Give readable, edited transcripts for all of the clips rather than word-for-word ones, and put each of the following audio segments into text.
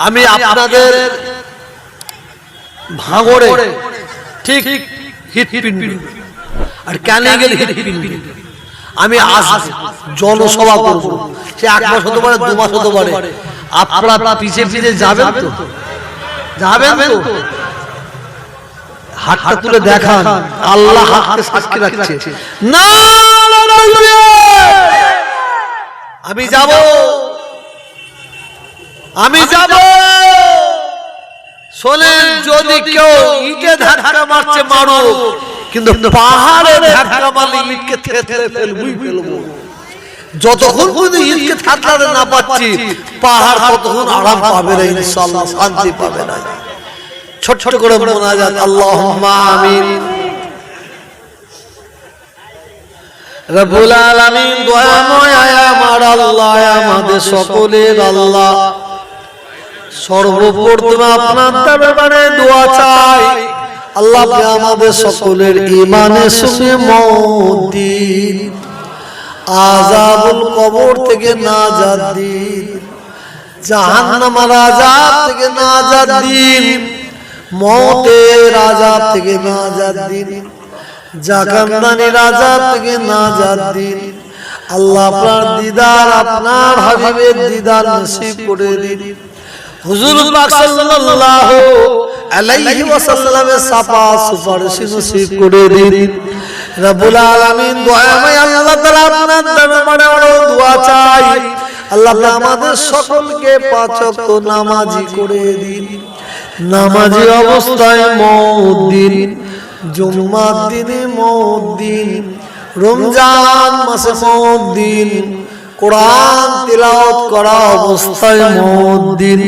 আমি আপনাদের ভাঙড়ে ঠিক হৃৎপিণ্ড আর ক্যানিগেল হৃৎপিণ্ড আমি জনসভা করব। সে 1 মাস হতে পারে, 2 মাস হতে পারে। আপনারা পিছে পিছে যাবেন তো? যাবেন তো? হাতটা তুলে দেখান, আল্লাহ হাতকে সাক্ষী রাখছে। না আমি যাব, আমি যাব। শোনেন, যদি কেউ ইটে ধাক্কা মারছে মারো, কিন্তু পাহাড়ে ধাক্কা মারলে ইটকে থেতলে ফেলবো। যতক্ষণ পর্যন্ত ইটকে থাকতে না পাচ্ছি, পাহাড় ততক্ষণ আরাম পাবে না, ইনশাআল্লাহ শান্তি পাবে না। ছোট ছোট করে মোনাজাত, আল্লাহুম্মা আমিন। রব্বুল আলামিন দয়াময় আমার আল্লাহ, আমাদের সকলের আল্লাহ, সর্বপ্রথম আপনার দরবারে দোয়া চাই, আল্লাহ আমাদের সকলের ঈমানের সঙ্গে মওত দিন, আযাবুল কবর থেকে নাজাত দিন, জাহান্নামের আযাব থেকে নাজাত দিন, মওতের আযাব থেকে নাজাত দিন, জাহান্নামের আযাব থেকে নাজাত দিন। আল্লাহ আপনার দিদার, আপনার হাবিবের দিদার নসিব করে দিন। হুজুর পাক সাল্লাল্লাহু আলাইহি ওয়াসাল্লামের সাফা সুপারিশ নসিব করে দিন। রব্বুল আলামিন দয়াময় আল্লাহ তাআলা আপনার দরবারে দোয়া চাই, আল্লাহ আমাদের সকলকে 5 ওয়াক্ত নামাজি করে দিন। নামাজি অবস্থায় মওত দিন, জুমার দিনে মওত দিন, রমজান মাসে মওত দিন, কোরআন তিলাওয়াত করা অবস্থায় মওত দিন,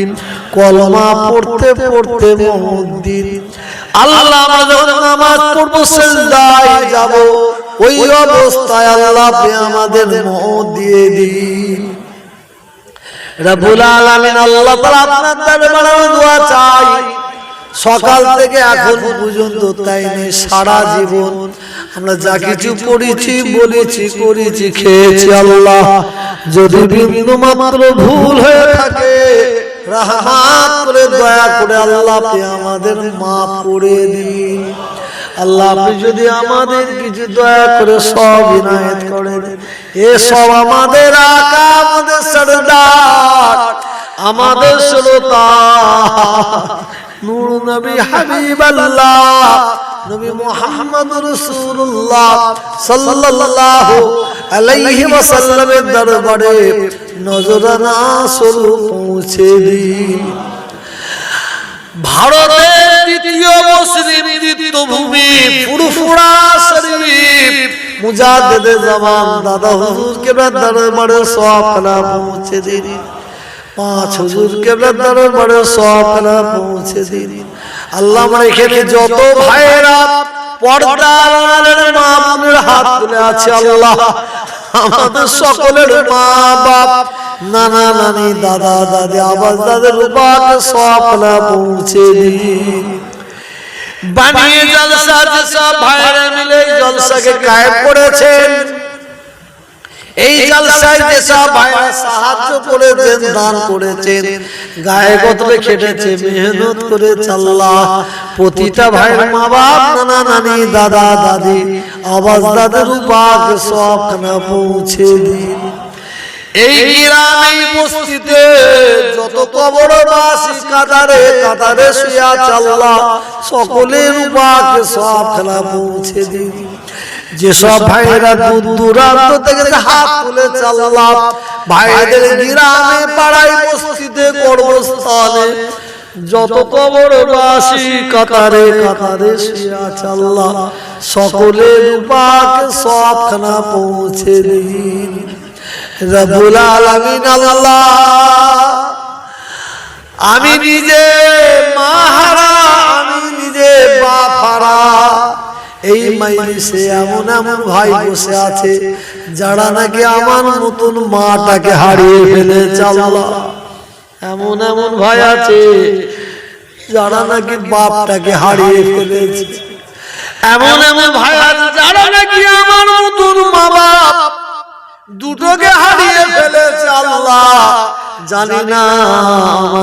কলমা পড়তে পড়তে মওত দিন। আল্লাহ আমরা যখন নামাজ পড়বো, সিজদায় যাব, ওই অবস্থায় আল্লাহ আপনি আমাদের মওত দিয়ে দিন। রব্বুল আলামিন আল্লাহ তাআলা আপনার দরবারে দোয়া চাই, সকাল থেকে এখন পর্যন্ত তাই নেই, সারা জীবন আমরা যা কিছু পড়েছি, বলেছি, করেছি, খেয়েছি, আল্লাহ যদি বিন্দু মাত্র ভুল হয়ে থাকে, রহমত করে দয়া করে আল্লাহ আপনি আমাদের মাফ করে দিন। আল্লাহ আপনি যদি আমাদের কিছু দয়া করে সব ইনায়েত করেন, এসব আমাদের আকা, আমাদের সরদার, আমাদের শ্রোতা নূর নবী হাবিবাল্লাহ নবী মুহাম্মদ রাসূলুল্লাহ সাল্লাল্লাহু আলাইহি ওয়াসাল্লামের দরবারে নজরানা স্বরূপ পৌঁছে দিন। ভারতের দ্বিতীয় মুসলিম তীর্থভূমি ফুরফুরা শরীফ মুজাদ্দিদে জামান দাদা হুজুর কেবলার দরবারে সওয়াবখানা পৌঁছে দিন। 5 হুজুর কেবলার দরবারে সওয়াবখানা পৌঁছে দিন। আল্লাহ আমার এখানে যত ভাইরা পর্দার আড়ালের মা বোনের হাত তুলে আছে, আল্লাহ আমাদের সকলের মা বাপ, নানা নানি, দাদা দাদি, আবাস দাদের রূপাকে সওয়াবখানা পৌঁছে দিন। বানিয়ে জলসা যেসব ভাইরা মিলে জলসাকে কায়েম করেছেন, এই জলসায় যেসব ভাইরা সাহায্য করেছেন, দান করেছেন, গায়ে গতরে খেটেছে, মেহনত করেছে, আল্লাহ প্রতিটা ভাইয়ের মা বাপ, নানা নানি, দাদা দাদি, আবাস দাদের রূপাকে সওয়াবখানা পৌঁছে দিন। এই গ্রামে বস্তিতে যত কবরবাসী কাতারে কাতারে শুয়ে আছে, আল্লাহ সকলের রূপাকে সওয়াবখানা পৌঁছে দিন। যেসব ভাইরা দূর দূরান্ত থেকে হাত তুলেছে, আল্লাহ ভাইদের গ্রামে পাড়ায় বস্তিতে কর্মস্থানে যত কবরবাসী কাতারে কাতারে শুয়ে আছে, আল্লাহ সকলের রূপাকে সওয়াবখানা পৌঁছে দিন। রব্বুল আলামিন আল্লাহ আমি নিজে মা হারা, আমি নিজে বাপ হারা, এই মাইলিসে এমন এমন ভাই বসে আছে যারা নাকি আমার নতুন মাটাকে হারিয়ে ফেলেছে, আল্লাহ এমন এমন ভাই আছে যারা নাকি বাপটাকে হারিয়ে ফেলেছে, এমন এমন ভাই আছে যারা নাকি আমার নতুন মা বাপ দুটোকে হারিয়ে ফেলেছে, আল্লাহ জানি না আমার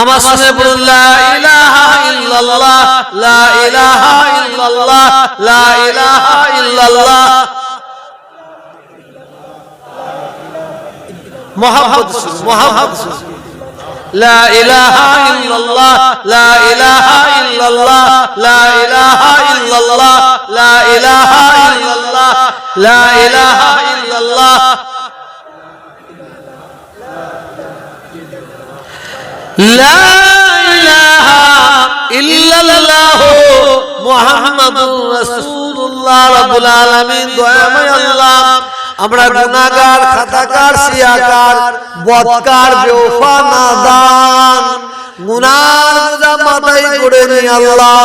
আমার সামনে বলুন লা ইলাহা ইল্লাল্লাহ, লা ইলাহা ইল্লাল্লাহ, লা ইলাহা ইল্লাল্লাহ। মুহাম্মদ লা ইলাহা ইল্লাল্লাহ, লা ইলাহা ইল্লাল্লাহ, লা ইলাহা ইল্লাল্লাহ, লা ইলাহা ইল্লাল্লাহ, লা ইলাহা ইল্লাল্লাহ। লা ইলাহা ইল্লাল্লাহ মুহাম্মাদুর রাসূলুল্লাহ। রাব্বুল আলামিন দয়াময় আল্লাহ, আমরা গুনাহগার, খাতাকার, সিয়াকার, বদকার, বেওফা, নাদান, গুনার বোঝা মাথায় করে নিয়ে আল্লাহ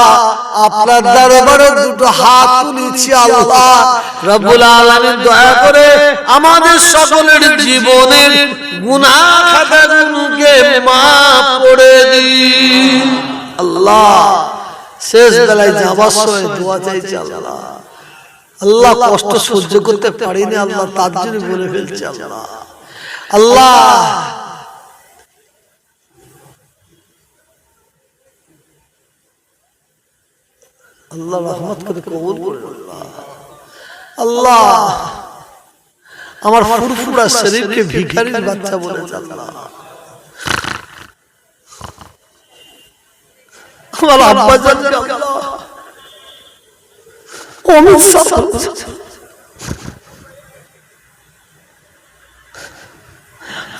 আপনার দরবারে দুটো হাত তুলেছি আল্লাহ। রব্বুল আলামিন দয়া করে আমাদের সকলের জীবনের গুনাহ খাতাগুলোকে মাফ করে দিন আল্লাহ। শেষ বেলায় যাবার সময় দোয়া চাইছি আল্লাহ। আল্লাহ কষ্ট সহ্য করতে পারিনি আল্লাহ, তার জন্য বলে ফেলছি আল্লাহ। আল্লাহ আল্লাহ রহমত করে কবুল করে আল্লাহ। আমার ফুরফুরা শরীফকে ভিখারির বাচ্চা বলেছে আল্লাহ। আমার আব্বা জানকে আল্লাহ অমিত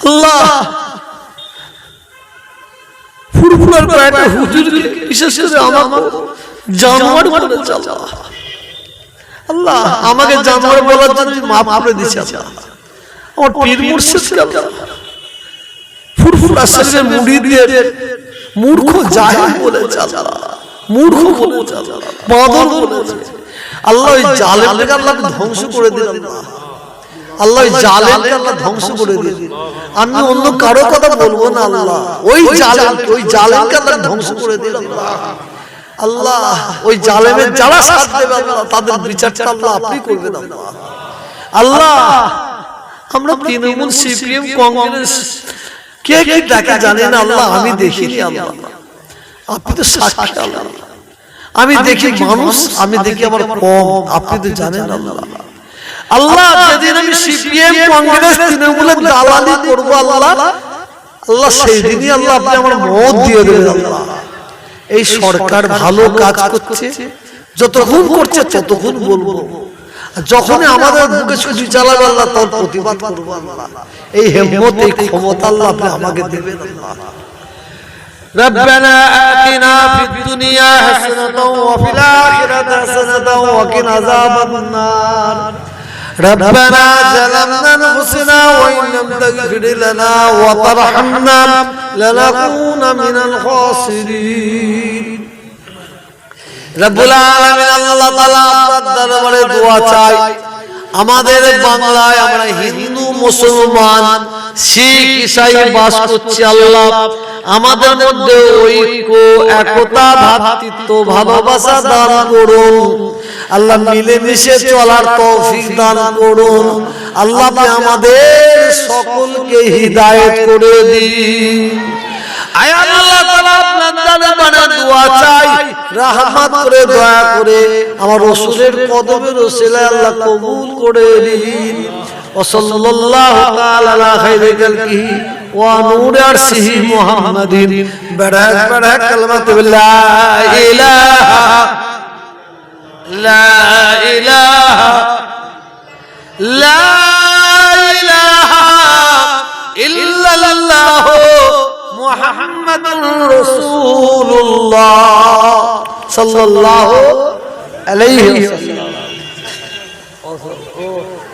আল্লাহ ফুরফুরার কয়েকটা হুজুরকে বিশেষ করে আমাকে জানোয়ার বলেছে আল্লাহ। আল্লাহ আমাকে জানোয়ার বলার জন্য মাফ করে দিয়েছে আল্লাহ। আমার পীর মুর্শিদকে আল্লাহ ফুরফুরা শরীফের মুরিদদের মূর্খ জাহেল বলেছে আল্লাহ, মূর্খ বলেছে আল্লাহ, বাঁদর বলেছে আল্লাহ। ওই জালেমকে আল্লাহ ধ্বংস করে দিন আল্লাহ। আল্লাহ ওই জালেমকে আল্লাহ ধ্বংস করে দিন। আমি অন্য কারো কথা বলবো না আল্লাহ। ওই জালেমকে আল্লাহ ধ্বংস করে দিন আল্লাহ। আল্লাহ ওই জালেমের যারা সাথ দেবে আল্লাহ তাদের বিচারটা আল্লাহ আপনি করবেন আল্লাহ। আল্লাহ আমরা তৃণমূল, সিপিএম, কংগ্রেস কে কে দেখা জানি না আল্লাহ, আমি দেখিনি আল্লাহ, আপনি তো সাক্ষী আল্লাহ। আমি দেখি মানুষ, আমি দেখি আমার কম, আপনি তো জানেন আল্লাহ। আল্লাহ যেদিন আমি সিপিএম, কংগ্রেস, তৃণমূলের দালালি করবো আল্লাহ, আল্লাহ সেই দিনই আল্লাহ আপনি আমার মত দিয়ে দেবেন আল্লাহ। এই সরকার ভালো কাজ করছে, যতক্ষণ করছে ততক্ষণ বলবো, যখনই আমাদের বুকে ছুটি চালাবে আল্লাহ তার প্রতিবাদ করবো আল্লাহ। এই হিম্মত, এই ক্ষমতা আল্লাহ আপনি আমাকে দেবেন আল্লাহ। ربنا آتنا في الدنيا حسنة وفي الآخرة حسنة وقنا عذاب النار ربنا ظلمنا أنفسنا وإن لم تغفر لنا وترحمنا لنكون من الخاسرين রব্বুল আলামিন আল্লাহ তাআলা আপনার দরবারে দোয়া চাই। আমাদের বাংলায় আমরা হিন্দু, মুসলমান, শিখ, ঈসাই বাস করছি আল্লাহ। আমাদের মধ্যে ঐক্য, একতা, ভ্রাতৃত্ব, ভালোবাসা দান করুন আল্লাহ। মিলেমিশে চলার তৌফিক দান করুন আল্লাহ। আমাদের সকলকে হিদায়াত করে দিন। আয় আল্লাহ তাআলা আপনার দরবারে দোয়া চাই, রহমত করে দয়া করে আমার রাসূলের কদমের ওসিলায় আল্লাহ কবুল করে নিন। ওয়া সাল্লাল্লাহু তাআলা আলা খায়রি খালকিহি ওয়া নূরি আরশিহি মুহাম্মাদিন বারাক বারাক কালিমাতু লা ইলাহা লা ইলাহা লা ইলাহা ইল্লাল্লাহ মুহাম্মাদুর রাসূলুল্লাহ সাল্লাল্লাহু আলাইহি ওয়াসাল্লাম।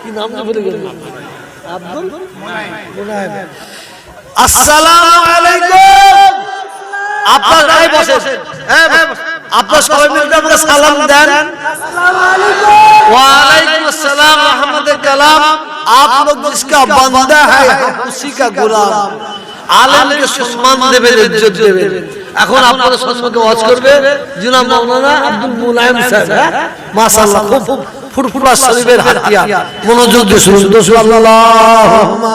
কি নাম বলে গেল? আব্দুল মুনাইম। আসসালামু আলাইকুম। আপনার গায়ে বসেন, হ্যাঁ আপনার সবাই মিলে আমাকে সালাম দেন। আসসালামু আলাইকুম। ওয়া আলাইকুম আসসালাম रहमत कलाम। आप लोग जिसका बंदा है उसी का गुलाम। আলেমকে সম্মান দেবেন, ইজ্জত দেবেন। এখন আপনারা সম্মানকে ওয়াজ করবে জনাব মাওলানা আব্দুল মুনাইম সাহেব। মাশাআল্লাহ খুব ফুরফুরা শরীফের হাতিয়ার। মনোযোগ দিয়ে শুনুন। আল্লাহুম্মা